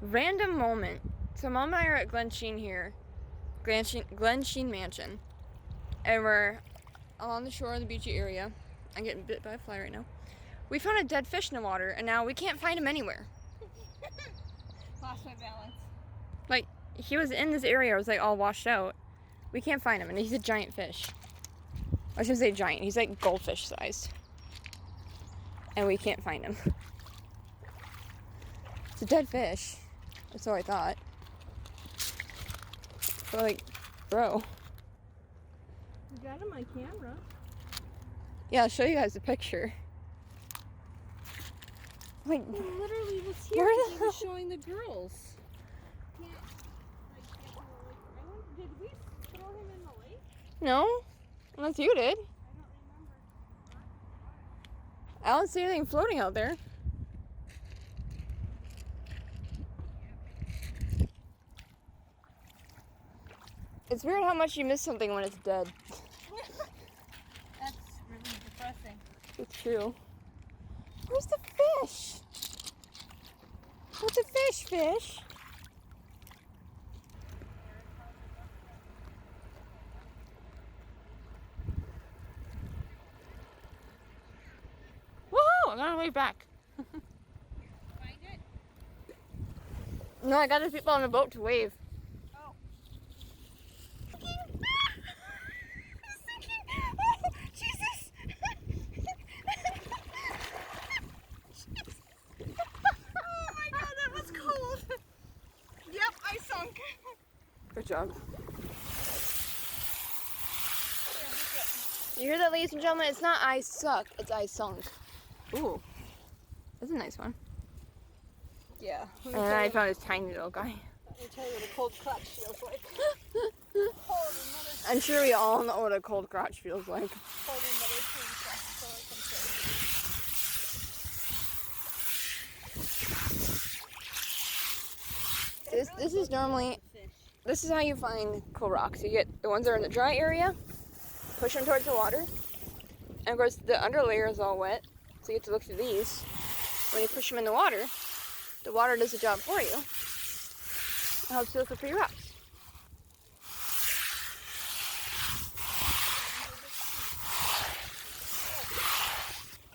Random moment. So Mom and I are at Glensheen here. Glensheen Mansion. And we're along the shore of the beachy area. I'm getting bit by a fly right now. We found a dead fish in the water, and now we can't find him anywhere. Lost my balance. Like, he was in this area, it was like all washed out. We can't find him, and he's a giant fish. I shouldn't say giant, he's like goldfish sized. And we can't find him. It's a dead fish. That's what I thought. But like, bro. You got him on camera. Yeah, I'll show you guys the picture. Like, he literally was here because he was showing the girls. Did we throw him in the lake? No, unless you did. I don't remember. I don't see anything floating out there. It's weird how much you miss something when it's dead. That's really depressing. It's true. Where's the fish? What's a fish? Whoa! I'm on my way back. Find it? No, I got the people on the boat to wave. Oh. Jesus! Oh my god, that was cold. Yep, I sunk. Good job. You hear that, ladies and gentlemen? It's not I suck, it's I sunk. Ooh. That's a nice one. Yeah. And then I found this tiny little guy. Let me tell you what a cold clutch feels like. I'm sure we all know what a cold crotch feels like. Holding mother princess, so I can say. This is normally, this is how you find cool rocks. You get the ones that are in the dry area, push them towards the water, and of course the under layer is all wet, so you get to look through these. When you push them in the water does the job for you. It helps you look for pretty rocks.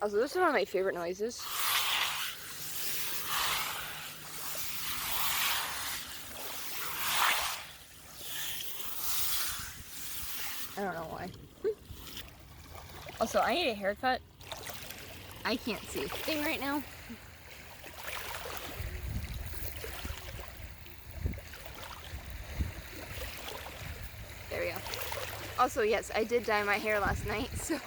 Also, this is one of my favorite noises. I don't know why. Also, I need a haircut. I can't see a thing right now. There we go. Also, yes, I did dye my hair last night, so...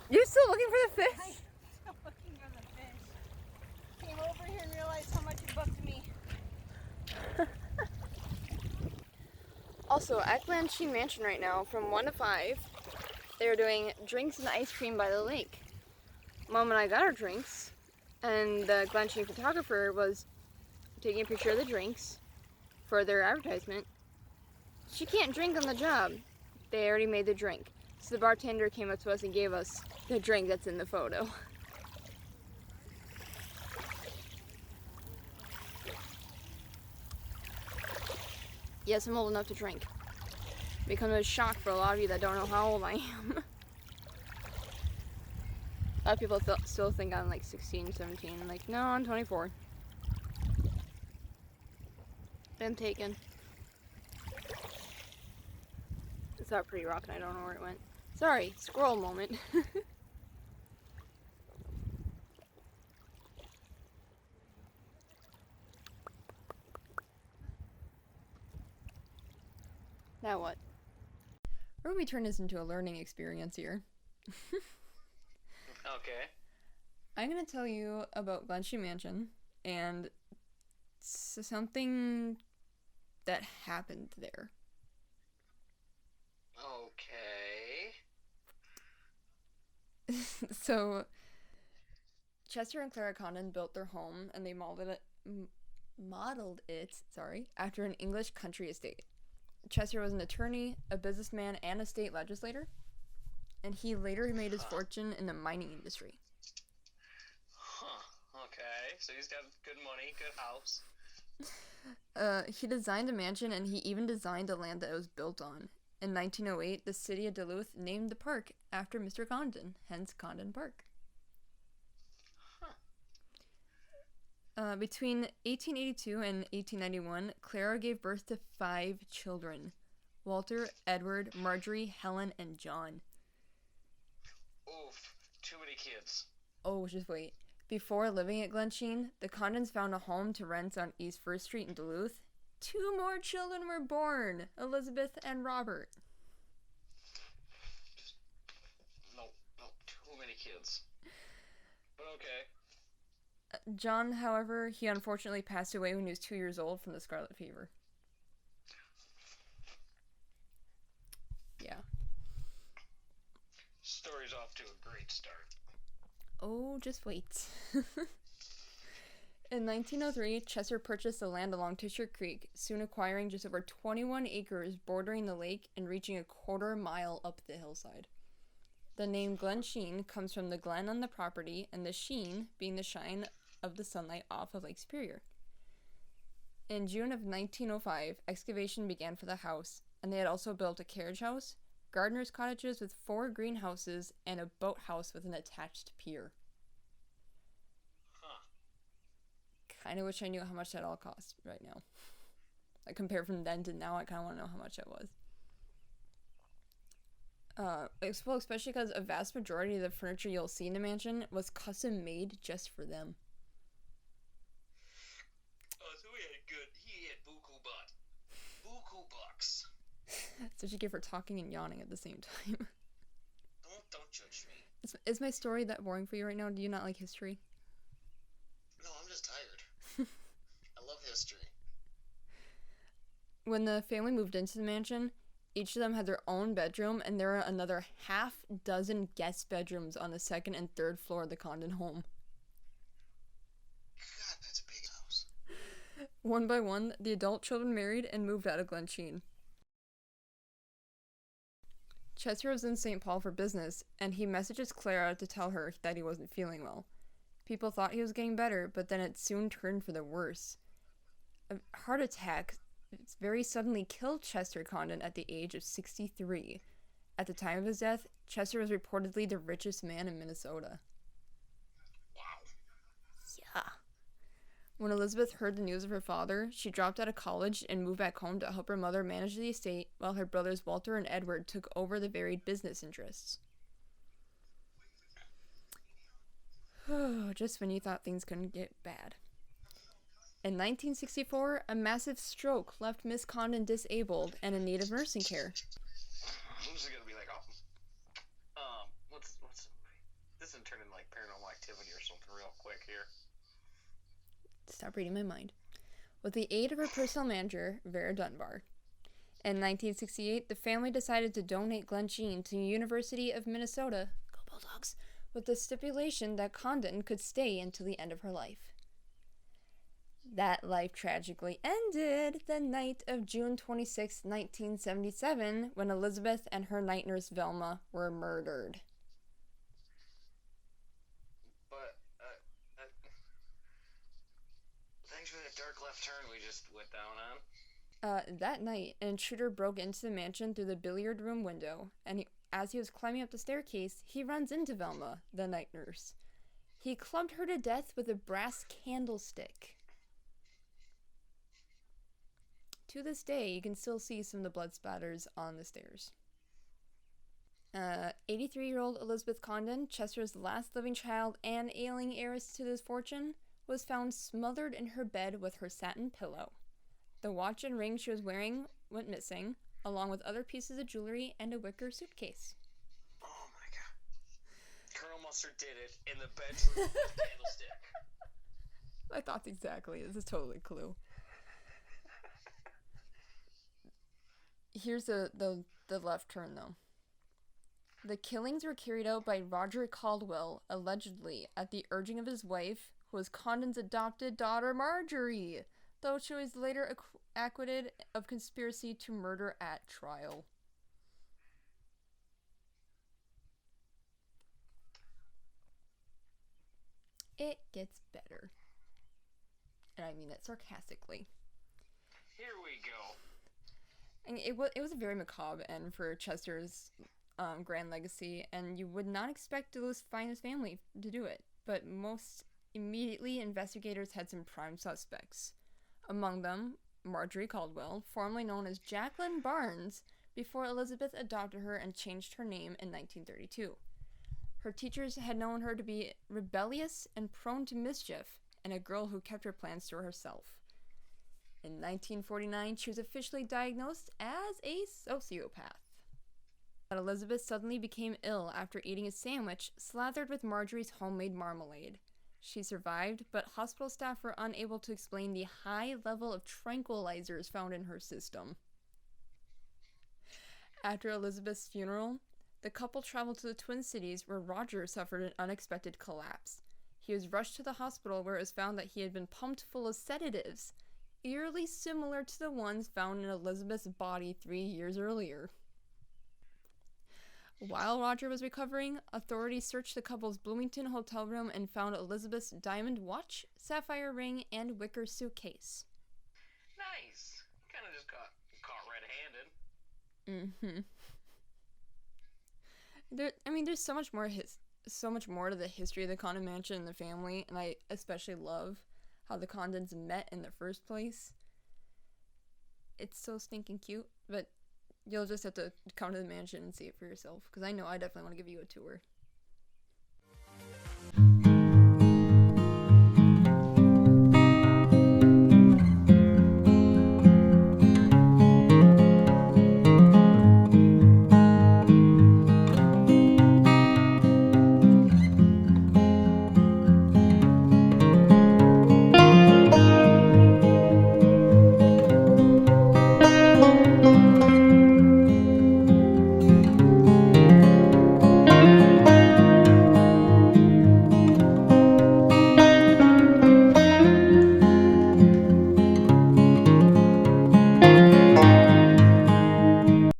You're still looking for the fish? I'm still looking for the fish. Came over here and realized how much it bucked me. Also, at Glensheen Mansion right now, from 1 to 5, they're doing drinks and ice cream by the lake. Mom and I got our drinks, and the Glensheen photographer was taking a picture of the drinks for their advertisement. She can't drink on the job. They already made the drink. So the bartender came up to us and gave us the drink that's in the photo. Yes, I'm old enough to drink. Becomes a shock for a lot of you that don't know how old I am. A lot of people still think I'm like 16, 17. I'm like, no, I'm 24. Been taken. It's that pretty rock and I don't know where it went. Sorry, squirrel moment. Now what? We're going to turn this into a learning experience here. Okay. I'm gonna tell you about Glensheen Mansion and something that happened there. Okay. So Chester and Clara Condon built their home, and they modeled it, after an English country estate. Chester was an attorney, a businessman, and a state legislator, and he later made his Huh. fortune in the mining industry. Huh. Okay. So he's got good money, good house. He designed a mansion, and he even designed the land that it was built on. In 1908, the city of Duluth named the park after Mr. Condon, hence Condon Park. Between 1882 and 1891, Clara gave birth to 5 children: Walter, Edward, Marjorie, Helen, and John. Oof. Too many kids. Oh, just wait. Before living at Glensheen, the Condons found a home to rent on East 1st Street in Duluth. 2 more children were born: Elizabeth and Robert. No, too many kids. But okay. John, however, he unfortunately passed away when he was 2 years old from the scarlet fever. Yeah. Story's off to a great start. Oh, just wait. In 1903, Chester purchased the land along Tisher Creek, soon acquiring just over 21 acres bordering the lake and reaching a quarter-mile up the hillside. The name Glensheen comes from the glen on the property, and the sheen being the shine of the sunlight off of Lake Superior. In June of 1905, excavation began for the house, and they had also built a carriage house, gardener's cottages with 4 greenhouses, and a boathouse with an attached pier. Huh. Kind of wish I knew how much that all cost right now. Like, compared from then to now, I kind of want to know how much it was. Well, especially because a vast majority of the furniture you'll see in the mansion was custom made just for them. Oh, so he had buku butt. Buku bucks. That's what you get for talking and yawning at the same time. Don't judge me. Is my story that boring for you right now? Do you not like history? No, I'm just tired. I love history. When the family moved into the mansion, each of them had their own bedroom, and there were another half dozen guest bedrooms on the 2nd and 3rd floor of the Condon home. God, that's a big house. One by one, the adult children married and moved out of Glensheen. Chester was in St. Paul for business, and he messages Clara to tell her that he wasn't feeling well. People thought he was getting better, but then it soon turned for the worse. A heart attack very suddenly killed Chester Condon at the age of 63. At the time of his death, Chester was reportedly the richest man in Minnesota. Wow. Yeah. When Elizabeth heard the news of her father, she dropped out of college and moved back home to help her mother manage the estate while her brothers Walter and Edward took over the varied business interests. Just when you thought things couldn't get bad. In 1964, a massive stroke left Miss Condon disabled and in need of nursing care. This is gonna be like what's the movie? This is turning like Paranormal Activity or something real quick here. Stop reading my mind. With the aid of her personal manager, Vera Dunbar. In 1968, the family decided to donate Glensheen to the University of Minnesota, go Bulldogs, with the stipulation that Condon could stay until the end of her life. That life tragically ended the night of June 26, 1977, when Elizabeth and her night nurse Velma were murdered. But, thanks for that dark left turn we just went down on. That night, an intruder broke into the mansion through the billiard room window, and as he was climbing up the staircase, he runs into Velma, the night nurse. He clubbed her to death with a brass candlestick. To this day, you can still see some of the blood spatters on the stairs. 83-year-old Elizabeth Condon, Chester's last living child and ailing heiress to his fortune, was found smothered in her bed with her satin pillow. The watch and ring she was wearing went missing, along with other pieces of jewelry and a wicker suitcase. Oh my god. monster did it in the bedroom with a candlestick. My thoughts exactly. This is totally Clue. Here's the left turn, though. The killings were carried out by Roger Caldwell, allegedly at the urging of his wife, who was Condon's adopted daughter Marjorie, though she was later acquitted of conspiracy to murder at trial. It gets better. And I mean that sarcastically. Here we go. And it was a very macabre end for Chester's grand legacy, and you would not expect Duluth's finest family to do it. But most immediately, investigators had some prime suspects. Among them, Marjorie Caldwell, formerly known as Jacqueline Barnes, before Elizabeth adopted her and changed her name in 1932. Her teachers had known her to be rebellious and prone to mischief, and a girl who kept her plans to herself. In 1949, she was officially diagnosed as a sociopath. But Elizabeth suddenly became ill after eating a sandwich slathered with Marjorie's homemade marmalade. She survived, but hospital staff were unable to explain the high level of tranquilizers found in her system. After Elizabeth's funeral, the couple traveled to the Twin Cities, where Roger suffered an unexpected collapse. He was rushed to the hospital, where it was found that he had been pumped full of sedatives, eerily similar to the ones found in Elizabeth's body 3 years earlier. While Roger was recovering, authorities searched the couple's Bloomington hotel room and found Elizabeth's diamond watch, sapphire ring, and wicker suitcase. Nice. Kind of just got caught red-handed. There's so much more to the history of the Condon Mansion and the family, and I especially love how the Condons met in the first place. It's so stinking cute, but you'll just have to come to the mansion and see it for yourself, because I know I definitely want to give you a tour.